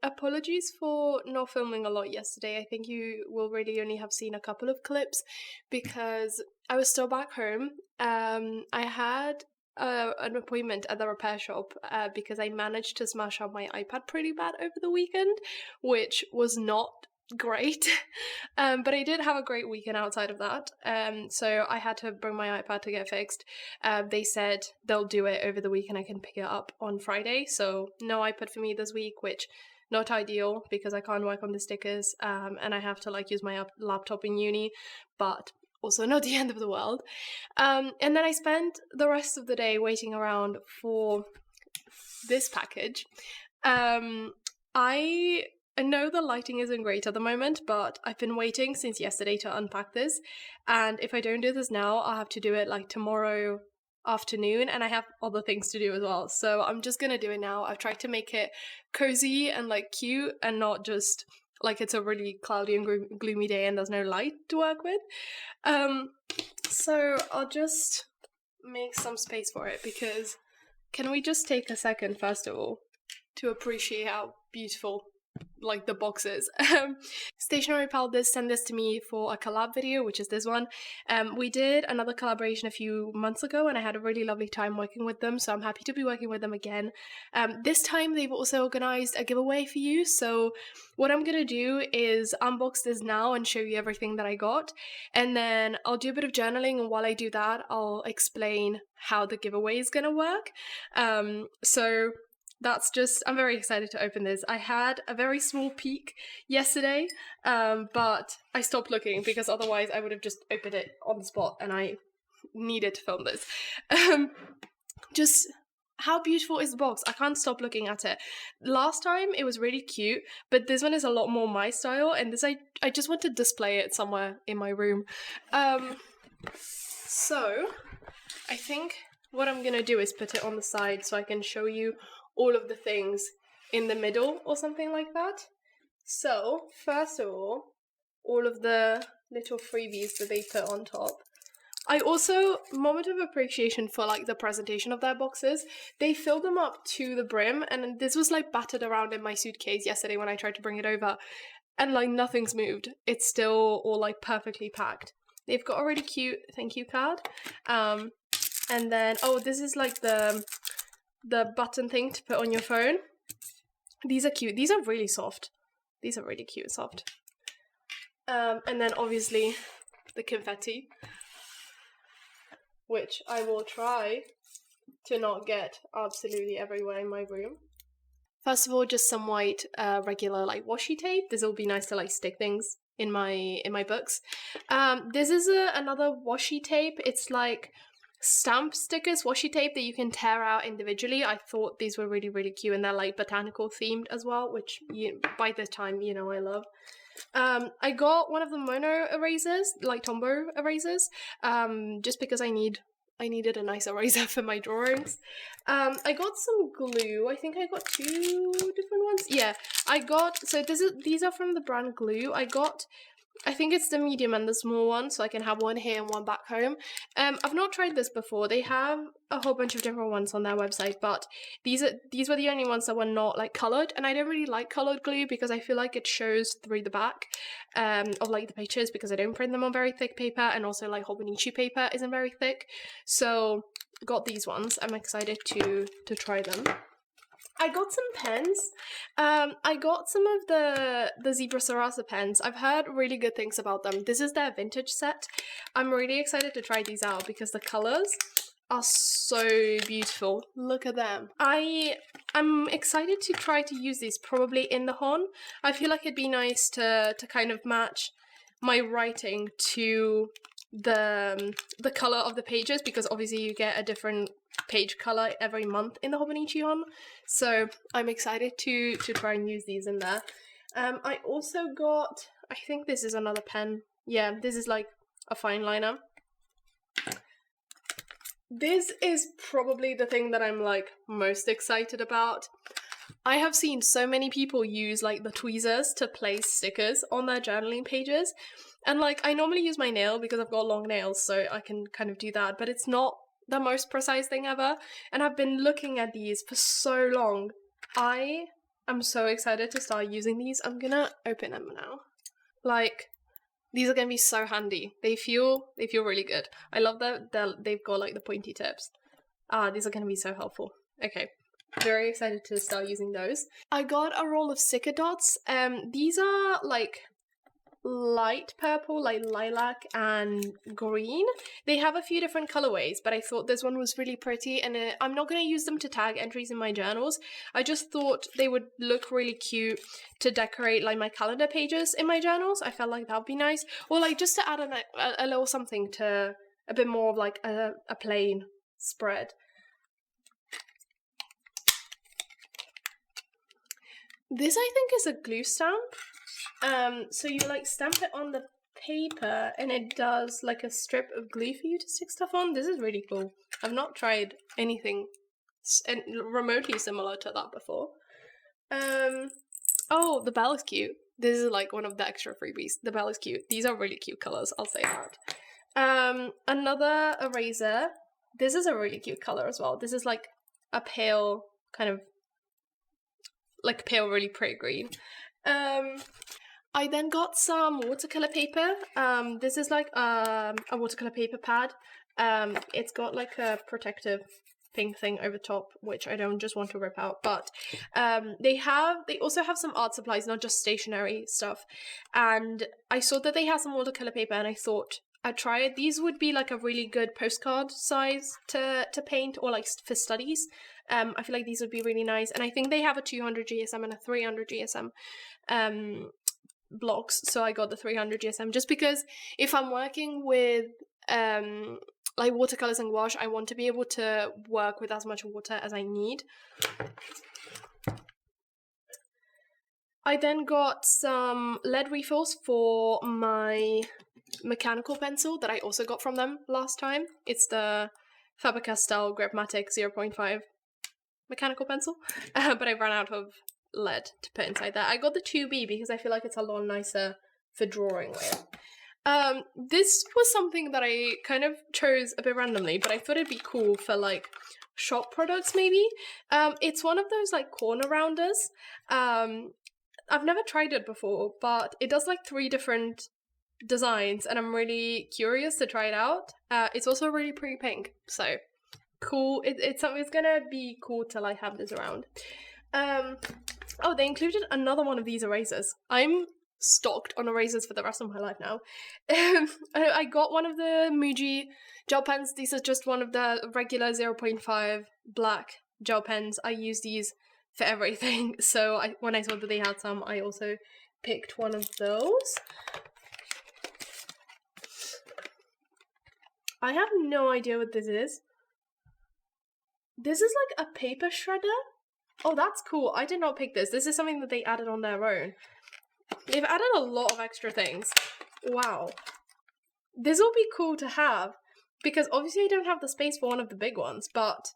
Apologies for not filming a lot yesterday. I think you will really only have seen a couple of clips because I was still back home. I had an appointment at the repair shop because I managed to smash up my iPad pretty bad over the weekend, which was not great. But I did have a great weekend outside of that. So I had to bring my iPad to get fixed. They said they'll do it over the weekend. I can pick it up on Friday. So no iPad for me this week, which not ideal because I can't work on the stickers. And I have to use my laptop in uni, but also not the end of the world. And then I spent the rest of the day waiting around for this package. I know the lighting isn't great at the moment, but I've been waiting since yesterday to unpack this, and if I don't do this now, I'll have to do it tomorrow afternoon, and I have other things to do as well, so I'm just gonna do it now. I've tried to make it cozy and cute and not just it's a really cloudy and gloomy day and there's no light to work with. So I'll just make some space for it, because can we just take a second first of all to appreciate how beautiful the boxes. Stationery Pal did send this to me for a collab video, which is this one. We did another collaboration a few months ago and I had a really lovely time working with them, so I'm happy to be working with them again. This time they've also organised a giveaway for you, so what I'm gonna do is unbox this now and show you everything that I got, and then I'll do a bit of journaling, and while I do that I'll explain how the giveaway is gonna work. So that's just, I'm very excited to open this. I had a very small peek yesterday, but I stopped looking because otherwise I would have just opened it on the spot, and I needed to film this. Just how beautiful is the box? I can't stop looking at it. Last time it was really cute, but this one is a lot more my style, and this I just want to display it somewhere in my room. So I think what I'm gonna do is put it on the side so I can show you all of the things in the middle or something like that. So first of all of the little freebies that they put on top. I also, moment of appreciation for the presentation of their boxes. They filled them up to the brim, and this was battered around in my suitcase yesterday when I tried to bring it over, and nothing's moved. It's still all perfectly packed. They've got a really cute thank you card. And then, oh, this is the button thing to put on your phone. These are cute. These are really soft. These are really cute and soft. And then obviously the confetti, which I will try to not get absolutely everywhere in my room. First of all, just some white regular washi tape. This will be nice to stick things in my books. This is another washi tape. It's stamp stickers, washi tape that you can tear out individually. I thought these were really, really cute, and they're botanical themed as well, which by this time I love. I got one of the mono erasers, Tombow erasers, just because I needed a nice eraser for my drawings. I got some glue. I think I got two different ones. Yeah, so these are from the brand Glue. I think it's the medium and the small one, so I can have one here and one back home. I've not tried this before. They have a whole bunch of different ones on their website, but these were the only ones that were not coloured, and I don't really like coloured glue because I feel it shows through the back of the pictures, because I don't print them on very thick paper, and also Hobonichi paper isn't very thick. So got these ones. I'm excited to try them. I got some pens. I got some of the Zebra Sarasa pens. I've heard really good things about them. This is their vintage set. I'm really excited to try these out because the colours are so beautiful. Look at them. I'm excited to try to use these probably in the Hon. I feel it'd be nice to kind of match my writing to the colour of the pages, because obviously you get a different page color every month in the Hobonichi Hon, so I'm excited to try and use these in there. I also got, I think this is another pen. Yeah, this is a fine liner. This is probably the thing that I'm most excited about. I have seen so many people use the tweezers to place stickers on their journaling pages, and I normally use my nail because I've got long nails, so I can kind of do that, but it's not the most precise thing ever, and I've been looking at these for so long. I I'm so excited to start using these. I'm gonna open them now. Like, these are gonna be so handy. They feel really good. I love that they've got like the pointy tips. These are gonna be so helpful. Okay, very excited to start using those. I got a roll of sticker dots. These are like light purple, like lilac and green. They have a few different colorways, but I thought this one was really pretty, and I'm not going to use them to tag entries in my journals. I just thought they would look really cute to decorate like my calendar pages in my journals. I felt like that would be nice, or like just to add a little something to a bit more of like a plain spread. This I think is a glue stamp. So you like stamp it on the paper and it does like a strip of glue for you to stick stuff on. This is really cool. I've not tried anything remotely similar to that before. Oh, the bell is cute. This is like one of the extra freebies. The bell is cute. These are really cute colors, I'll say that. Another eraser. This is a really cute color as well. This is like a pale, kind of like pale, really pretty green. I then got some watercolor paper. This is like a watercolor paper pad. It's got like a protective pink thing over top, which I don't just want to rip out. But they also have some art supplies, not just stationery stuff. And I saw that they had some watercolor paper, and I thought I'd try it. These would be like a really good postcard size to paint, or like for studies. I feel like these would be really nice, and I think they have a 200 GSM and a 300 GSM blocks, so I got the 300 GSM just because if I'm working with like watercolors and gouache, I want to be able to work with as much water as I need. I then got some lead refills for my mechanical pencil that I also got from them last time. It's the Faber-Castell Gripmatic 0.5 mechanical pencil, but I ran out of lead to put inside that. I got the 2B because I feel like it's a lot nicer for drawing with. This was something that I kind of chose a bit randomly, but I thought it'd be cool for like shop products maybe. It's one of those like corner rounders. I've never tried it before, but it does like 3 different designs and I'm really curious to try it out. It's also really pretty pink, so cool. It's gonna be cool to like have this around. Oh, they included another one of these erasers. I'm stocked on erasers for the rest of my life now. I got one of the Muji gel pens. These are just one of the regular 0.5 black gel pens. I use these for everything, so when I saw that they had some, I also picked one of those. I have no idea what this is. This is like a paper shredder. Oh, that's cool. I did not pick this. This is something that they added on their own. They've added a lot of extra things. Wow. This will be cool to have, because obviously I don't have the space for one of the big ones, but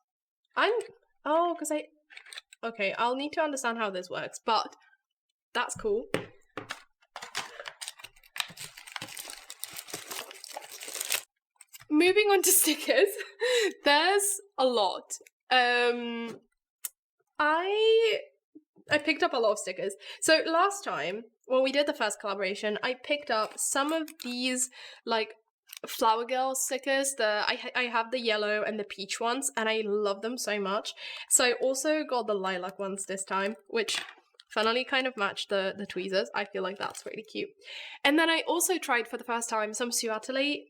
okay, I'll need to understand how this works, but that's cool. Moving on to stickers, there's a lot. I picked up a lot of stickers. So last time, when we did the first collaboration, I picked up some of these like Flower Girl stickers. I have the yellow and the peach ones, and I love them so much. So I also got the lilac ones this time, which funnily kind of match the tweezers. I feel like that's really cute. And then I also tried for the first time some Suatelier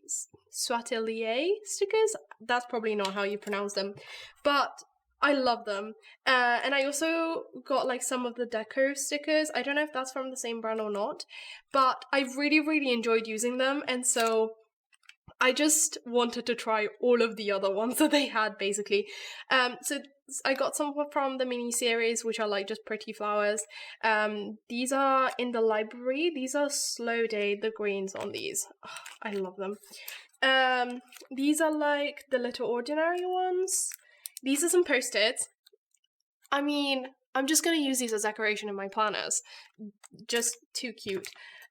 stickers. That's probably not how you pronounce them, but I love them. And I also got like some of the deco stickers. I don't know if that's from the same brand or not, but I really, really enjoyed using them. And so I just wanted to try all of the other ones that they had, basically. So I got some from the mini series, which are like just pretty flowers. These are in the library. These are Slow Day, the greens on these. Oh, I love them. These are like the Little Ordinary ones. These are some post-its. I mean, I'm just gonna use these as decoration in my planners. Just too cute.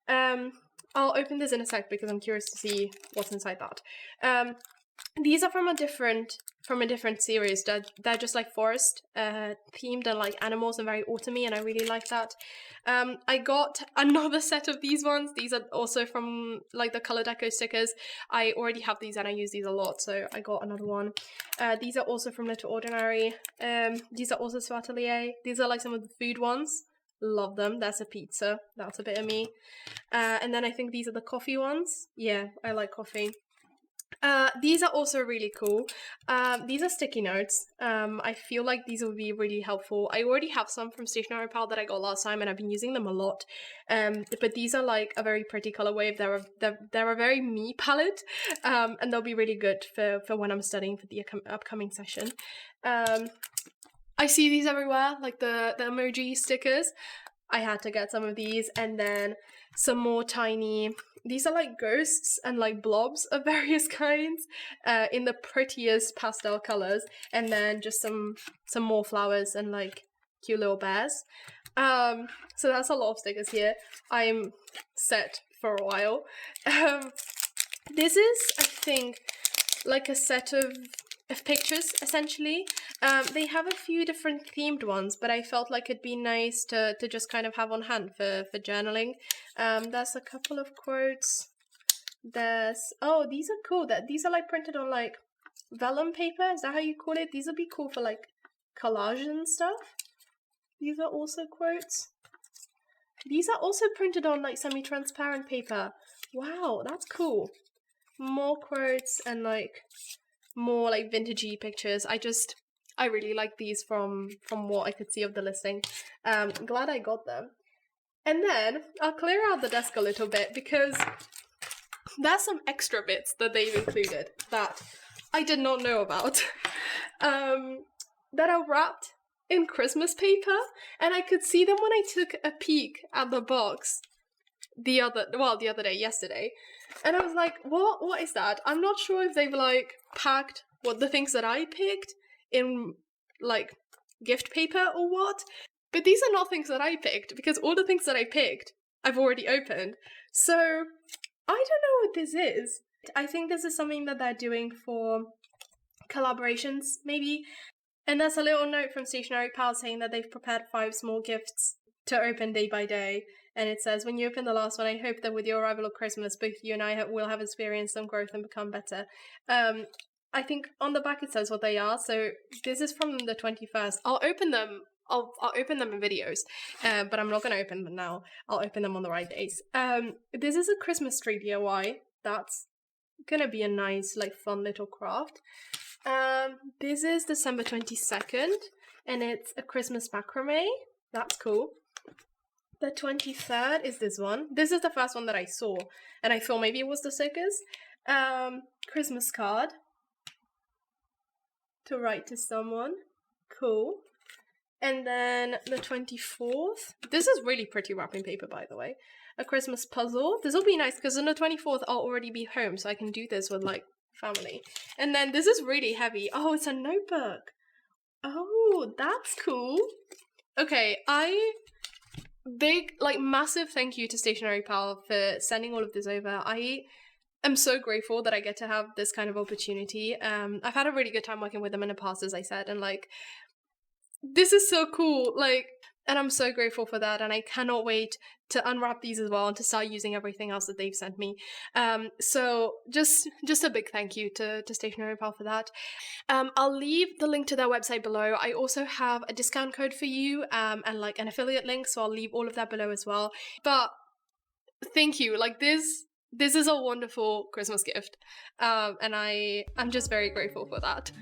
I'll open this in a sec because I'm curious to see what's inside that. These are from a different series. They're just like forest themed and like animals and very autumny, and I really like that. I got another set of these ones. These are also from like the Color Deco stickers. I already have these and I use these a lot, so I got another one. These are also from Little Ordinary. These are also Atelier. These are like some of the food ones. Love them. That's a pizza. That's a bit of me. And then I think these are the coffee ones. Yeah, I like coffee. These are also really cool. These are sticky notes. I feel like these will be really helpful. I already have some from Stationery Pal that I got last time, and I've been using them a lot. But these are like a very pretty color wave. They're a very me palette, and they'll be really good for when I'm studying for the upcoming session. I see these everywhere, like the emoji stickers. I had to get some of these, and then some more tiny. These are like ghosts and like blobs of various kinds in the prettiest pastel colors, and then just some more flowers and like cute little bears. So that's a lot of stickers here. I'm set for a while. This is, I think, like a set of pictures, essentially. They have a few different themed ones, but I felt like it'd be nice to just kind of have on hand for journaling. There's a couple of quotes. Oh, these are cool. These are like printed on like vellum paper. Is that how you call it? These would be cool for like collages and stuff. These are also quotes. These are also printed on like semi-transparent paper. Wow, that's cool. More quotes and like more like vintagey pictures. I really like these from what I could see of the listing. Glad I got them. And then I'll clear out the desk a little bit because there's some extra bits that they've included that I did not know about. That are wrapped in Christmas paper, and I could see them when I took a peek at the box the other day, yesterday. And I was like, what is that? I'm not sure if they've like packed the things that I picked in like gift paper or what. But these are not things that I picked, because all the things that I picked I've already opened. So I don't know what this is. I think this is something that they're doing for collaborations, maybe. And there's a little note from Stationery Pal saying that they've prepared 5 small gifts to open day by day. And it says, when you open the last one, I hope that with your arrival of Christmas, both you and I will have experienced some growth and become better. I think on the back it says what they are. So this is from the 21st. I'll open them. I'll open them in videos, but I'm not going to open them now. I'll open them on the right days. This is a Christmas tree DIY. That's going to be a nice, like, fun little craft. This is December 22nd, and it's a Christmas macrame. That's cool. The 23rd is this one. This is the first one that I saw, and I thought maybe it was the stickers. Christmas card to write to someone. Cool. And then the 24th. This is really pretty wrapping paper, by the way. A Christmas puzzle. This will be nice because on the 24th I'll already be home, so I can do this with like family. And then this is really heavy. Oh, it's a notebook. Oh, that's cool. Okay, big, like, massive thank you to Stationery Pal for sending all of this over. I am so grateful that I get to have this kind of opportunity. I've had a really good time working with them in the past, as I said, and like, this is so cool, like, and I'm so grateful for that, and I cannot wait to unwrap these as well and to start using everything else that they've sent me. So just a big thank you to Stationery Pal for that. I'll leave the link to their website below. I also have a discount code for you, and like an affiliate link, so I'll leave all of that below as well. But thank you, like, this is a wonderful Christmas gift, and I'm just very grateful for that.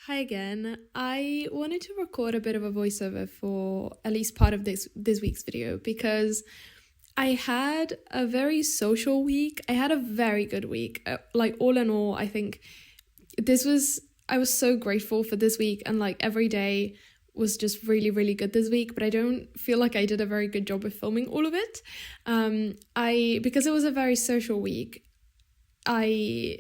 Hi again. I wanted to record a bit of a voiceover for at least part of this week's video because I had a very social week. I had a very good week. Like all in all, I think I was so grateful for this week, and like every day was just really, really good this week, but I don't feel like I did a very good job of filming all of it. Because it was a very social week, I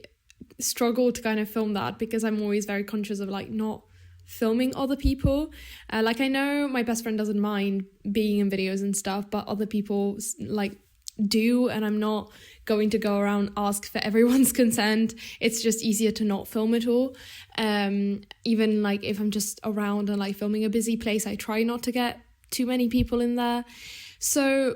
struggle to kind of film that because I'm always very conscious of like not filming other people. Like I know my best friend doesn't mind being in videos and stuff, but other people like do, and I'm not going to go around ask for everyone's consent. It's just easier to not film at all. Even like if I'm just around and like filming a busy place, I try not to get too many people in there. So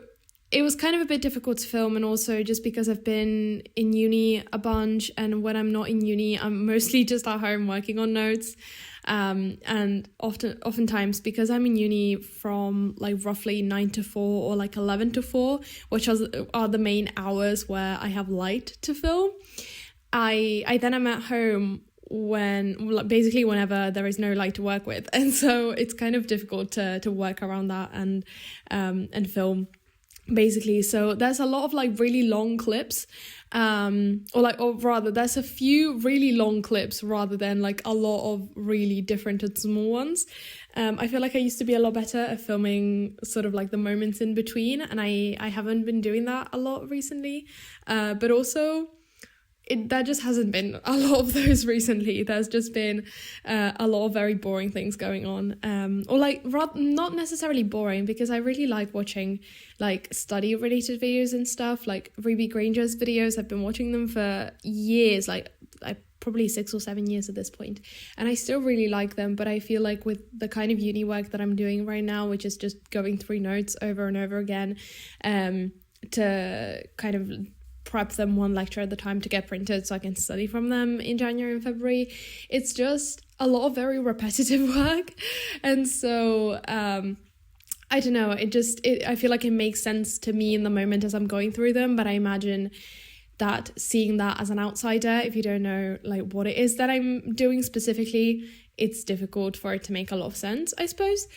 it was kind of a bit difficult to film, and also just because I've been in uni a bunch, and when I'm not in uni, I'm mostly just at home working on notes. And oftentimes because I'm in uni from like roughly 9 to 4 or like 11 to 4, which are the main hours where I have light to film, I then am at home basically whenever there is no light to work with, and so it's kind of difficult to work around that and film. Basically, so there's a lot of like really long clips, or rather there's a few really long clips rather than like a lot of really different and small ones. I feel like I used to be a lot better at filming sort of like the moments in between, and I haven't been doing that a lot recently, but also there just hasn't been a lot of those recently. There's just been a lot of very boring things going on, or like not necessarily boring, because I really like watching like study related videos and stuff, like Ruby Granger's videos. I've been watching them for years. Like I probably 6 or 7 years at this point, and I still really like them. But I feel like with the kind of uni work that I'm doing right now, which is just going through notes over and over again, to kind of prep them one lecture at the time to get printed so I can study from them in January and February, it's just a lot of very repetitive work. And so I don't know, I feel like it makes sense to me in the moment as I'm going through them, but I imagine that seeing that as an outsider, if you don't know like what it is that I'm doing specifically, it's difficult for it to make a lot of sense, I suppose.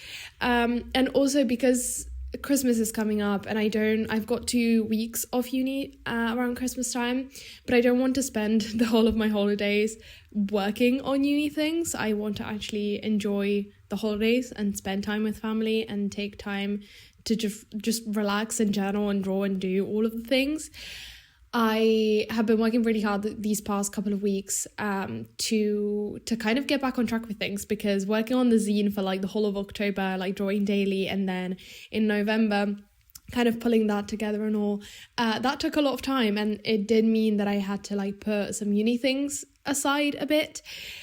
And also because Christmas is coming up and I've got 2 weeks off uni around Christmas time, but I don't want to spend the whole of my holidays working on uni things. I want to actually enjoy the holidays and spend time with family and take time to just relax and journal and draw and do all of the things. I have been working really hard these past couple of weeks to kind of get back on track with things, because working on the zine for like the whole of October, like drawing daily, and then in November kind of pulling that together and all, that took a lot of time, and it did mean that I had to like put some uni things aside a bit,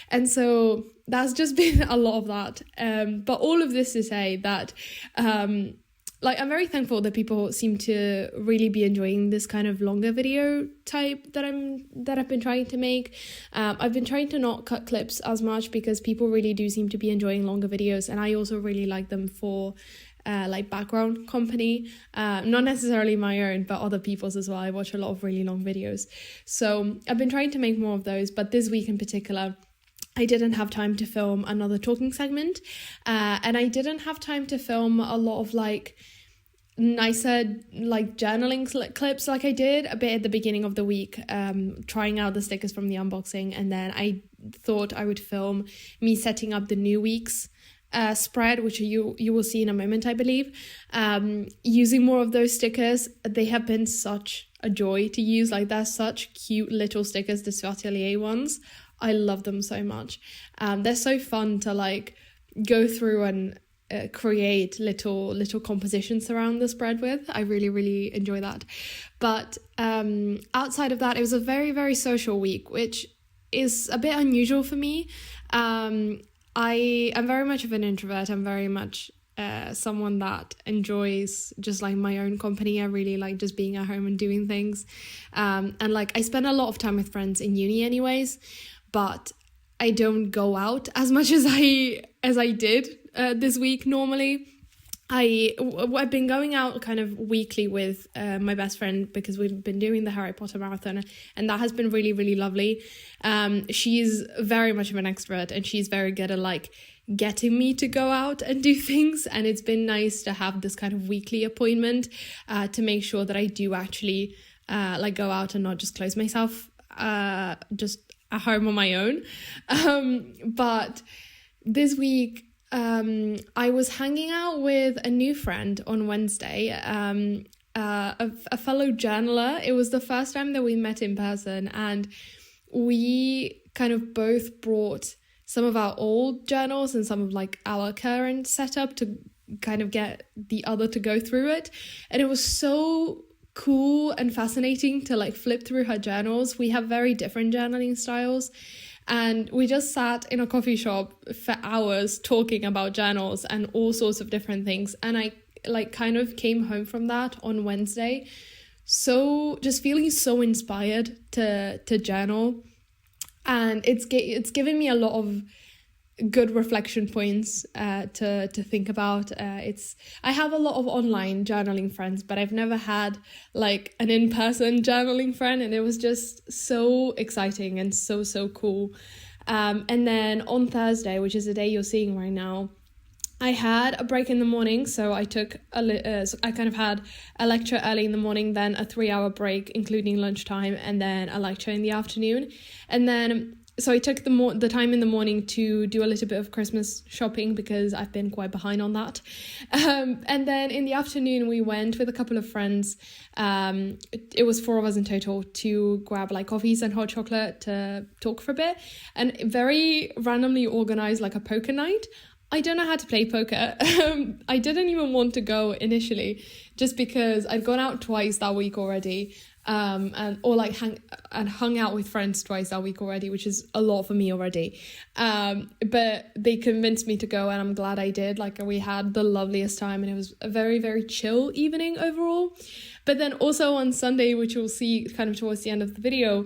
and so that's just been a lot of that. But all of this to say that like I'm very thankful that people seem to really be enjoying this kind of longer video type that I've been trying to make. I've been trying to not cut clips as much because people really do seem to be enjoying longer videos, and I also really like them for like background company, not necessarily my own but other people's as well. I watch a lot of really long videos, so I've been trying to make more of those. But this week in particular, I didn't have time to film another talking segment, and I didn't have time to film a lot of like nicer like journaling clips like I did a bit at the beginning of the week, trying out the stickers from the unboxing, and then I thought I would film me setting up the new week's spread, which you will see in a moment, I believe, using more of those stickers. They have been such a joy to use. Like, they're such cute little stickers, the Atelier ones. I love them so much. They're so fun to like go through and create little compositions around the spread with. I really, really enjoy that. But outside of that, it was a very, very social week, which is a bit unusual for me. I am very much of an introvert. I'm very much someone that enjoys just like my own company. I really like just being at home and doing things. And like I spend a lot of time with friends in uni anyways, but I don't go out as much as I did this week normally. I've been going out kind of weekly with my best friend because we've been doing the Harry Potter marathon, and that has been really, really lovely. She's very much of an extrovert, and she's very good at like getting me to go out and do things, and it's been nice to have this kind of weekly appointment to make sure that I do actually like go out and not just close myself just at home on my own. But this week I was hanging out with a new friend on Wednesday, a fellow journaler. It was the first time that we met in person, and we kind of both brought some of our old journals and some of like our current setup to kind of get the other to go through it. And it was so cool and fascinating to like flip through her journals. We have very different journaling styles, and we just sat in a coffee shop for hours talking about journals and all sorts of different things. And I like kind of came home from that on Wednesday so just feeling so inspired to journal, and it's given me a lot of good reflection points to think about. I have a lot of online journaling friends, but I've never had like an in-person journaling friend, and it was just so exciting and so cool. And then on Thursday, which is the day you're seeing right now, I had a break in the morning, so I took I kind of had a lecture early in the morning, then a 3-hour break including lunchtime, and then a lecture in the afternoon. And then so I took the time in the morning to do a little bit of Christmas shopping because I've been quite behind on that. And then in the afternoon, we went with a couple of friends. It was 4 of us in total to grab like coffees and hot chocolate to talk for a bit, and very randomly organized like a poker night. I don't know how to play poker. I didn't even want to go initially just because I'd gone out twice that week already, hung out with friends twice that week already, which is a lot for me already. But they convinced me to go, and I'm glad I did. Like, we had the loveliest time, and it was a very, very chill evening overall. But then also on Sunday, which you'll see kind of towards the end of the video,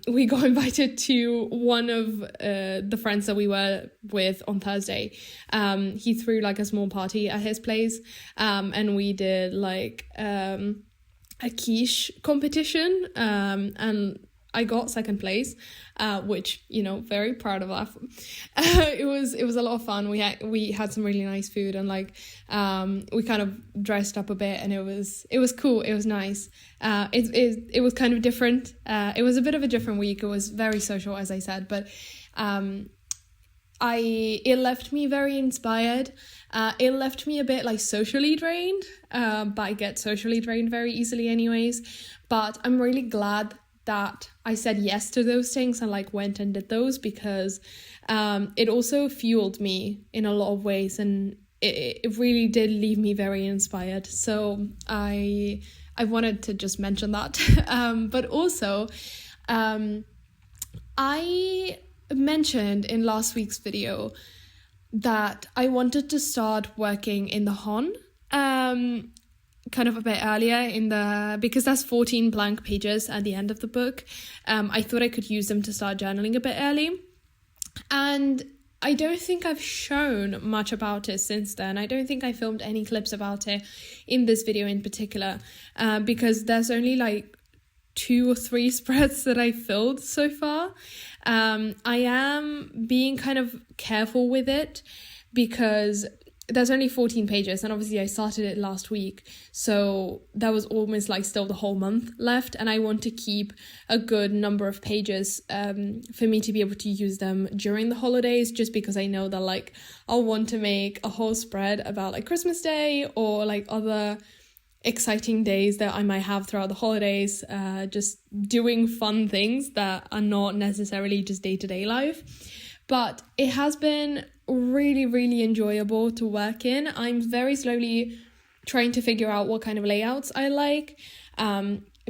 we got invited to one of the friends that we were with on Thursday. He threw like a small party at his place, and we did like a quiche competition, and I got second place, which, you know, very proud of that. It was a lot of fun. We had some really nice food, and like we kind of dressed up a bit, and it was cool. It was nice. It was kind of different. It was a bit of a different week. It was very social, as I said, but it left me very inspired. It left me a bit like socially drained, but I get socially drained very easily anyways. But I'm really glad that I said yes to those things and like went and did those, because it also fueled me in a lot of ways, and it really did leave me very inspired. So I wanted to just mention that. But also I mentioned in last week's video that I wanted to start working in the Hon kind of a bit earlier because there's 14 blank pages at the end of the book. I thought I could use them to start journaling a bit early, and I don't think I've shown much about it since then. I don't think I filmed any clips about it in this video in particular, because there's only like 2 or 3 spreads that I filled so far. I am being kind of careful with it because there's only 14 pages, and obviously I started it last week, so there was almost like still the whole month left, and I want to keep a good number of pages for me to be able to use them during the holidays, just because I know that like I'll want to make a whole spread about like Christmas Day or like other exciting days that I might have throughout the holidays, just doing fun things that are not necessarily just day-to-day life. But it has been really, really enjoyable to work in. I'm very slowly trying to figure out what kind of layouts I like,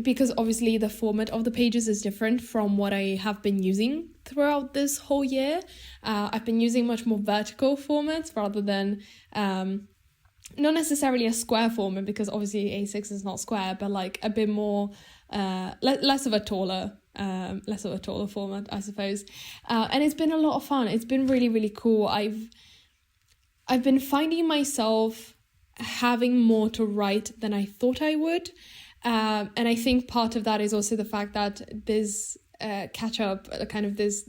because obviously the format of the pages is different from what I have been using throughout this whole year. I've been using much more vertical formats rather than not necessarily a square format, because obviously A6 is not square, but like a bit more less of a taller format, I suppose. And it's been a lot of fun. It's been really, really cool. I've been finding myself having more to write than I thought I would. And I think part of that is also the fact that this catch up, kind of this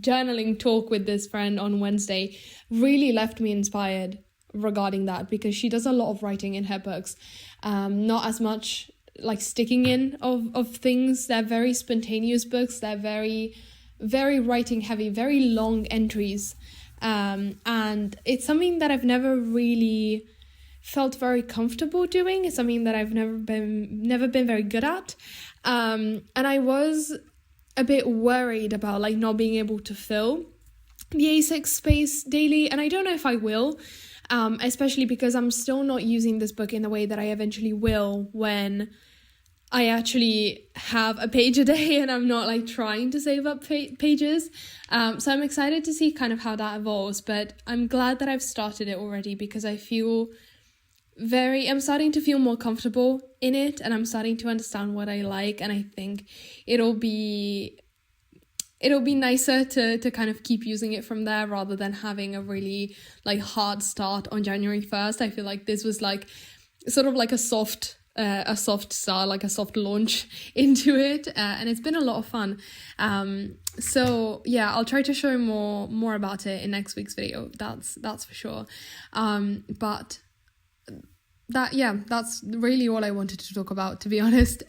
journaling talk with this friend on Wednesday really left me inspired regarding that, because she does a lot of writing in her books, not as much like sticking in of things. They're very spontaneous books. They're very, very writing heavy, very long entries, and it's something that I've never really felt very comfortable doing. It's something that I've never been very good at, and I was a bit worried about like not being able to fill the A6 space daily, and I don't know if I will. Especially because I'm still not using this book in the way that I eventually will when I actually have a page a day and I'm not like trying to save up pages. So I'm excited to see kind of how that evolves, but I'm glad that I've started it already, because I'm starting to feel more comfortable in it, and I'm starting to understand what I like, and I think it'll be nicer to kind of keep using it from there rather than having a really like hard start on January 1st. I feel like this was like sort of like a soft start, like a soft launch into it, and it's been a lot of fun. So yeah, I'll try to show more about it in next week's video. That's for sure. But that's really all I wanted to talk about, to be honest.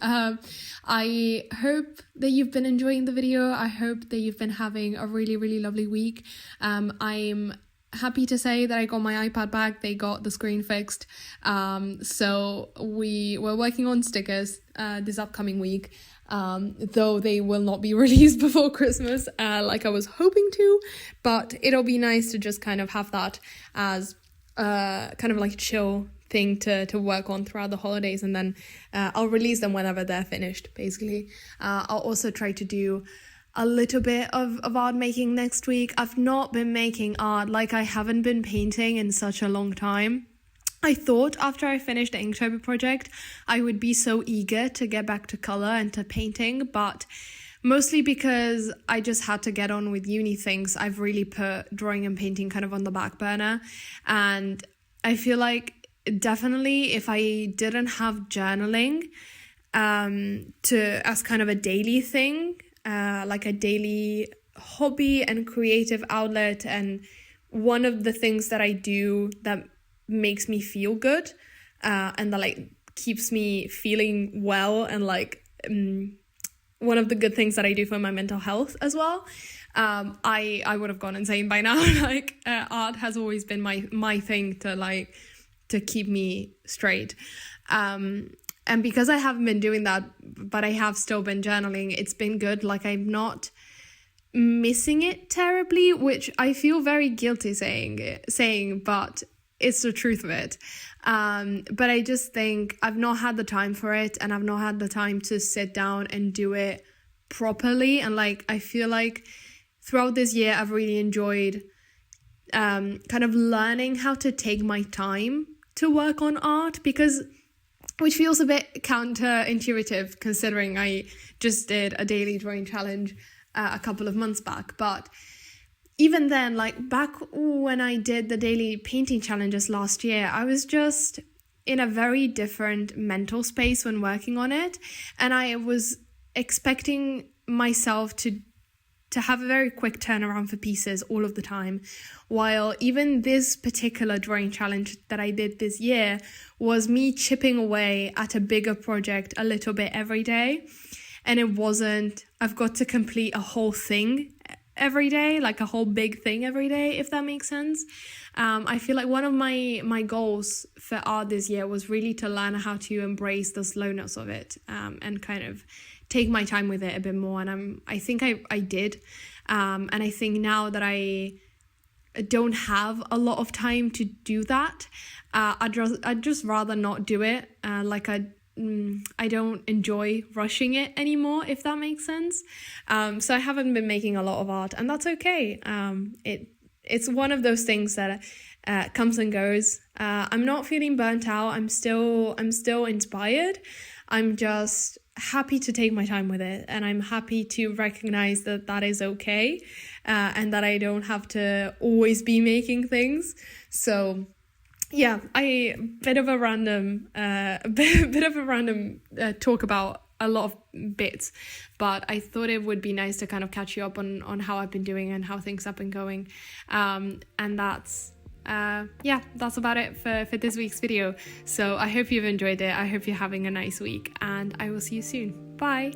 I hope that you've been enjoying the video. I hope that you've been having a really, really lovely week. I'm happy to say that I got my iPad back. They got the screen fixed. So we were working on stickers this upcoming week, though they will not be released before Christmas like I was hoping to, but it'll be nice to just kind of have that as kind of like chill thing to work on throughout the holidays, and then I'll release them whenever they're finished, basically. I'll also try to do a little bit of art making next week. I've not been making art, like I haven't been painting in such a long time. I thought after I finished the Inktober project, I would be so eager to get back to color and to painting, but mostly because I just had to get on with uni things, I've really put drawing and painting kind of on the back burner. And I feel like definitely if I didn't have journaling as kind of a daily thing, like a daily hobby and creative outlet, and one of the things that I do that makes me feel good and that like keeps me feeling well, and like one of the good things that I do for my mental health as well, I would have gone insane by now. Like art has always been my thing to keep me straight, and because I haven't been doing that, but I have still been journaling, it's been good. Like I'm not missing it terribly, which I feel very guilty saying, but it's the truth of it. But I just think I've not had the time for it, and I've not had the time to sit down and do it properly. And like I feel like throughout this year I've really enjoyed kind of learning how to take my time to work on art, which feels a bit counterintuitive considering I just did a daily drawing challenge a couple of months back. But even then, like back when I did the daily painting challenges last year, I was just in a very different mental space when working on it. And I was expecting myself to have a very quick turnaround for pieces all of the time. While even this particular drawing challenge that I did this year was me chipping away at a bigger project a little bit every day. And it wasn't, I've got to complete a whole thing every day, like a whole big thing every day, if that makes sense. I feel like one of my goals for art this year was really to learn how to embrace the slowness of it, and kind of take my time with it a bit more. And I think I did. And I think now that I don't have a lot of time to do that, I'd just rather not do it. I don't enjoy rushing it anymore, if that makes sense. So I haven't been making a lot of art, and that's okay. It's one of those things that comes and goes. I'm not feeling burnt out. I'm still inspired. I'm just happy to take my time with it, and I'm happy to recognize that is okay, and that I don't have to always be making things. So yeah, bit of a random talk about a lot of bits, but I thought it would be nice to kind of catch you up on how I've been doing and how things have been going. And that's about it for this week's video. So I hope you've enjoyed it. I hope you're having a nice week, and I will see you soon. Bye.